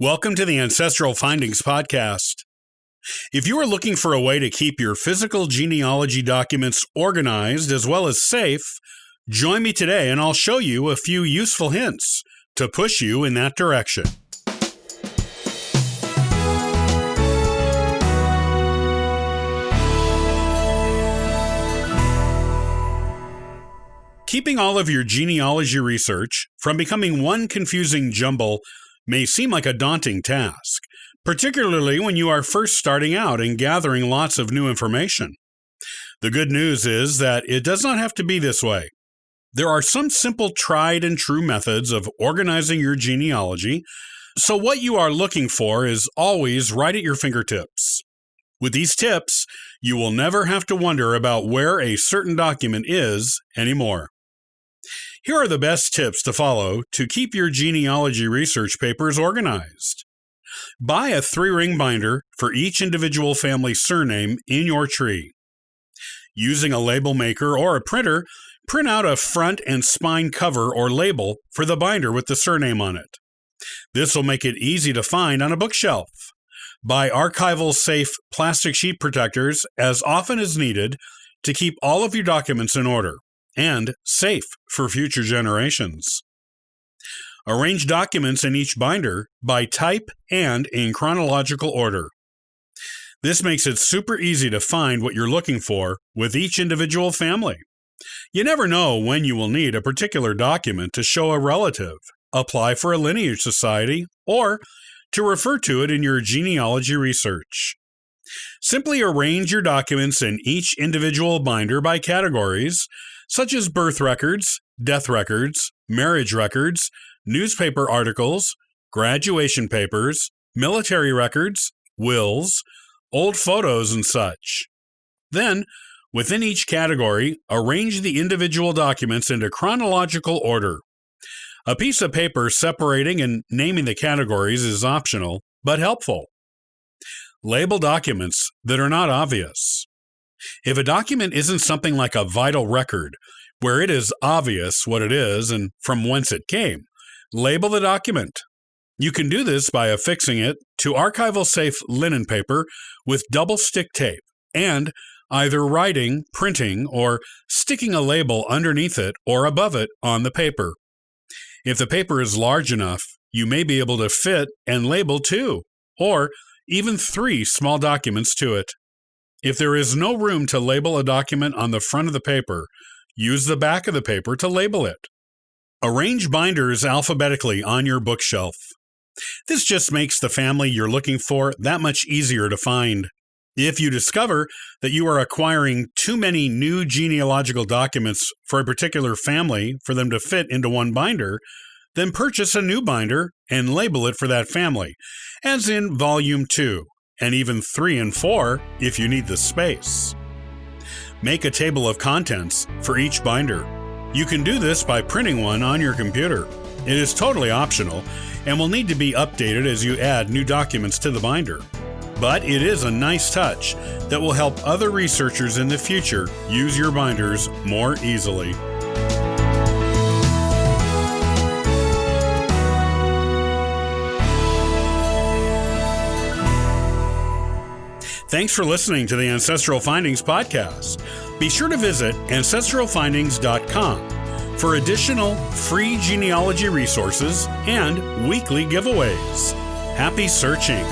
Welcome to the Ancestral Findings Podcast. If you are looking for a way to keep your physical genealogy documents organized as well as safe, join me today and I'll show you a few useful hints to push you in that direction. Keeping all of your genealogy research from becoming one confusing jumble may seem like a daunting task, particularly when you are first starting out and gathering lots of new information. The good news is that it does not have to be this way. There are some simple tried and true methods of organizing your genealogy, so what you are looking for is always right at your fingertips. With these tips, you will never have to wonder about where a certain document is anymore. Here are the best tips to follow to keep your genealogy research papers organized. Buy a 3-ring binder for each individual family surname in your tree. Using a label maker or a printer, print out a front and spine cover or label for the binder with the surname on it. This will make it easy to find on a bookshelf. Buy archival-safe plastic sheet protectors as often as needed to keep all of your documents in order and safe for future generations. Arrange documents in each binder by type and in chronological order. This makes it super easy to find what you're looking for with each individual family. You never know when you will need a particular document to show a relative, apply for a lineage society, or to refer to it in your genealogy research. Simply arrange your documents in each individual binder by categories, such as birth records, death records, marriage records, newspaper articles, graduation papers, military records, wills, old photos, and such. Then, within each category, arrange the individual documents into chronological order. A piece of paper separating and naming the categories is optional, but helpful. Label documents that are not obvious. If a document isn't something like a vital record, where it is obvious what it is and from whence it came, label the document. You can do this by affixing it to archival-safe linen paper with double-stick tape and either writing, printing, or sticking a label underneath it or above it on the paper. If the paper is large enough, you may be able to fit and label 2 or even 3 small documents to it. If there is no room to label a document on the front of the paper, use the back of the paper to label it. Arrange binders alphabetically on your bookshelf. This just makes the family you're looking for that much easier to find. If you discover that you are acquiring too many new genealogical documents for a particular family for them to fit into one binder, then purchase a new binder and label it for that family, as in Volume 2, and even 3 and 4 if you need the space. Make a table of contents for each binder. You can do this by printing one on your computer. It is totally optional and will need to be updated as you add new documents to the binder. But it is a nice touch that will help other researchers in the future use your binders more easily. Thanks for listening to the Ancestral Findings Podcast. Be sure to visit ancestralfindings.com for additional free genealogy resources and weekly giveaways. Happy searching!